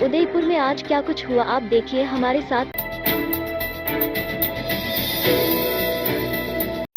उदयपुर में आज क्या कुछ हुआ आप देखिए हमारे साथ।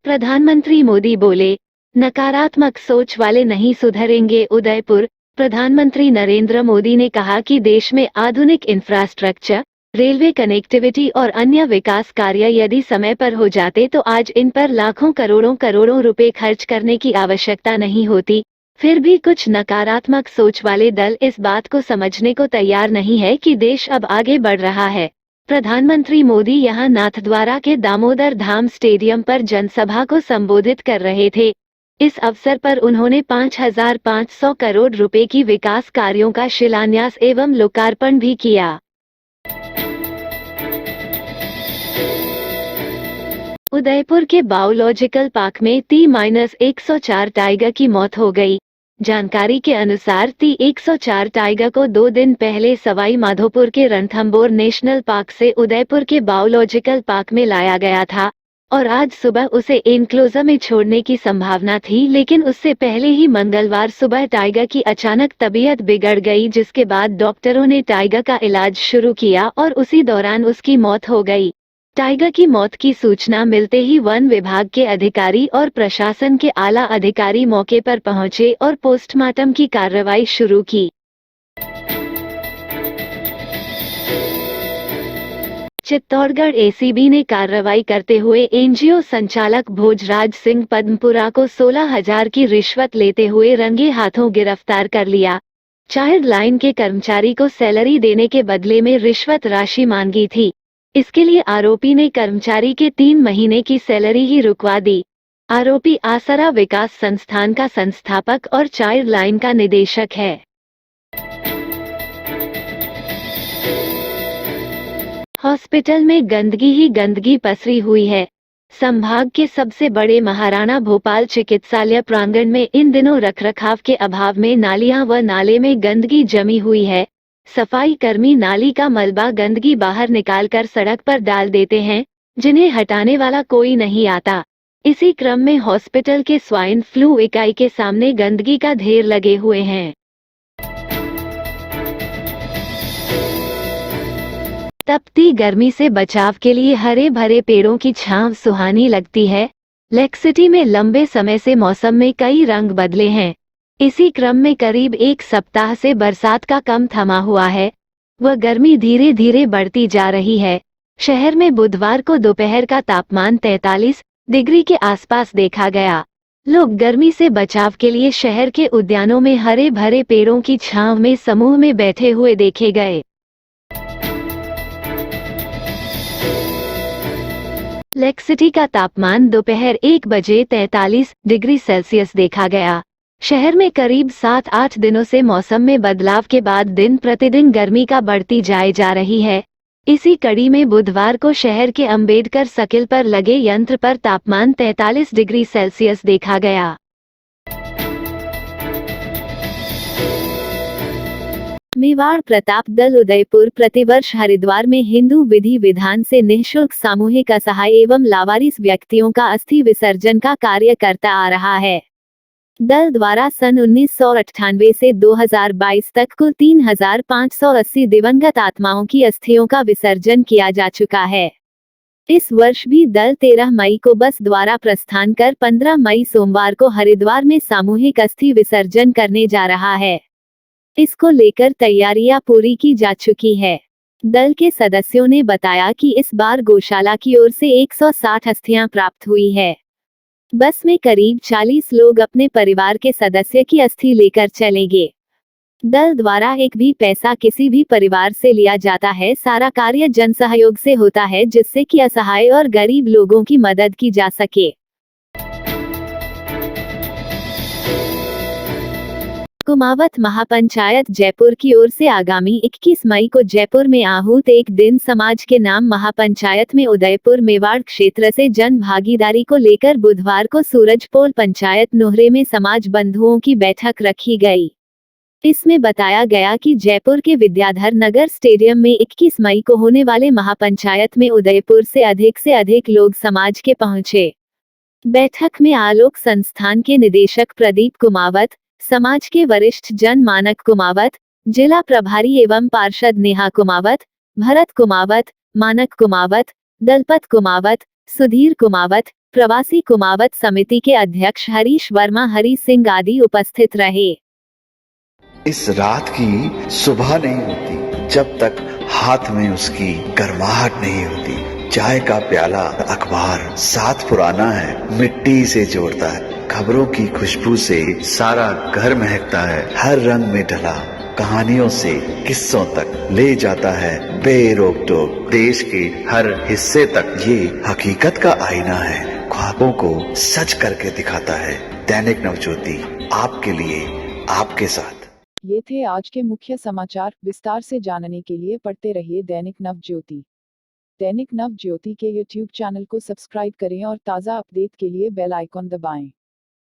प्रधानमंत्री मोदी बोले, नकारात्मक सोच वाले नहीं सुधरेंगे। उदयपुर। प्रधानमंत्री नरेंद्र मोदी ने कहा कि देश में आधुनिक इंफ्रास्ट्रक्चर, रेलवे कनेक्टिविटी और अन्य विकास कार्य यदि समय पर हो जाते तो आज इन पर लाखों करोड़ों करोड़ों रुपए खर्च करने की आवश्यकता नहीं होती। फिर भी कुछ नकारात्मक सोच वाले दल इस बात को समझने को तैयार नहीं है कि देश अब आगे बढ़ रहा है। प्रधानमंत्री मोदी यहां नाथद्वारा के दामोदर धाम स्टेडियम पर जनसभा को संबोधित कर रहे थे। इस अवसर पर उन्होंने 5,500 करोड़ रुपए की विकास कार्यों का शिलान्यास एवं लोकार्पण भी किया। उदयपुर के बायोलॉजिकल पार्क में T-104 टाइगर की मौत हो गई। जानकारी के अनुसार T-104 टाइगर को 2 दिन पहले सवाई माधोपुर के रणथंभौर नेशनल पार्क से उदयपुर के बायोलॉजिकल पार्क में लाया गया था और आज सुबह उसे एनक्लोजर में छोड़ने की संभावना थी, लेकिन उससे पहले ही मंगलवार सुबह टाइगर की अचानक तबीयत बिगड़ गई, जिसके बाद डॉक्टरों ने टाइगर का इलाज शुरू किया और उसी दौरान उसकी मौत हो गई। टाइगर की मौत की सूचना मिलते ही वन विभाग के अधिकारी और प्रशासन के आला अधिकारी मौके पर पहुंचे और पोस्टमार्टम की कार्रवाई शुरू की। चित्तौड़गढ़ एसीबी ने कार्रवाई करते हुए एनजीओ संचालक भोजराज सिंह पद्मपुरा को 16,000 की रिश्वत लेते हुए रंगे हाथों गिरफ्तार कर लिया। चाइल्ड लाइन के कर्मचारी को सैलरी देने के बदले में रिश्वत राशि मांगी थी। इसके लिए आरोपी ने कर्मचारी के 3 महीने की सैलरी ही रुकवा दी। आरोपी आसरा विकास संस्थान का संस्थापक और चाइल्ड लाइन का निदेशक है। हॉस्पिटल में गंदगी ही गंदगी पसरी हुई है। संभाग के सबसे बड़े महाराणा भोपाल चिकित्सालय प्रांगण में इन दिनों रखरखाव के अभाव में नालियां व नाले में गंदगी जमी हुई है। सफाई कर्मी नाली का मलबा गंदगी बाहर निकालकर सड़क पर डाल देते हैं, जिन्हें हटाने वाला कोई नहीं आता। इसी क्रम में हॉस्पिटल के स्वाइन फ्लू इकाई के सामने गंदगी का ढेर लगे हुए हैं। तपती गर्मी से बचाव के लिए हरे भरे पेड़ों की छांव सुहानी लगती है। लेक सिटी में लंबे समय से मौसम में कई रंग बदले हैं। इसी क्रम में करीब 1 सप्ताह से बरसात का कम थमा हुआ है, वह गर्मी धीरे धीरे बढ़ती जा रही है। शहर में बुधवार को दोपहर का तापमान 43 डिग्री के आसपास देखा गया। लोग गर्मी से बचाव के लिए शहर के उद्यानों में हरे भरे पेड़ों की छांव में समूह में बैठे हुए देखे गए। लेक सिटी का तापमान दोपहर 1 बजे 43 डिग्री सेल्सियस देखा गया। शहर में करीब 7-8 दिनों से मौसम में बदलाव के बाद दिन प्रतिदिन गर्मी का बढ़ती जा रही है। इसी कड़ी में बुधवार को शहर के अंबेडकर सर्किल पर लगे यंत्र पर तापमान 43 डिग्री सेल्सियस देखा गया। मेवाड़ प्रताप दल उदयपुर प्रतिवर्ष हरिद्वार में हिंदू विधि विधान से निःशुल्क सामूहिक असहाय एवं लावारिस व्यक्तियों का अस्थि विसर्जन का कार्य करता आ रहा है। दल द्वारा सन 1998 से 2022 तक कुल 3,580 दिवंगत आत्माओं की अस्थियों का विसर्जन किया जा चुका है। इस वर्ष भी दल 13 मई को बस द्वारा प्रस्थान कर 15 मई सोमवार को हरिद्वार में सामूहिक अस्थि विसर्जन करने जा रहा है। इसको लेकर तैयारियां पूरी की जा चुकी है। दल के सदस्यों ने बताया कि इस बार गौशाला की ओर से 160 अस्थियां प्राप्त हुई है। बस में करीब 40 लोग अपने परिवार के सदस्य की अस्थि लेकर चलेंगे। दल द्वारा एक भी पैसा किसी भी परिवार से लिया जाता है। सारा कार्य जन सहयोग से होता है, जिससे कि असहाय और गरीब लोगों की मदद की जा सके। कुमावत महापंचायत जयपुर की ओर से आगामी 21 मई को जयपुर में आहूत एक दिन समाज के नाम महापंचायत में उदयपुर मेवाड़ क्षेत्र से जन भागीदारी को लेकर बुधवार को सूरजपोल पंचायत नोहरे में समाज बंधुओं की बैठक रखी गई। इसमें बताया गया कि जयपुर के विद्याधर नगर स्टेडियम में 21 मई को होने वाले महापंचायत में उदयपुर से अधिक लोग समाज के पहुंचे। बैठक में आलोक संस्थान के निदेशक प्रदीप कुमावत, समाज के वरिष्ठ जन मानक कुमावत, जिला प्रभारी एवं पार्षद नेहा कुमावत, भरत कुमावत, मानक कुमावत, दलपत कुमावत, सुधीर कुमावत, प्रवासी कुमावत समिति के अध्यक्ष हरीश वर्मा, हरि सिंह आदि उपस्थित रहे। इस रात की सुबह नहीं होती जब तक हाथ में उसकी गर्माहट नहीं होती। चाय का प्याला, अखबार साथ पुराना है, मिट्टी से जोड़ता है। खबरों की खुशबू से सारा घर महकता है। हर रंग में ढला कहानियों से किस्सों तक ले जाता है बेरोक टोक। देश के हर हिस्से तक ये हकीकत का आईना है। ख्वाबों को सच करके दिखाता है। दैनिक नवज्योति, आपके लिए, आपके साथ। ये थे आज के मुख्य समाचार। विस्तार से जानने के लिए पढ़ते रहिए दैनिक नवज्योति। दैनिक नवज्योति के YouTube चैनल को सब्सक्राइब करें और ताज़ा अपडेट के लिए बेल आइकॉन दबाएं।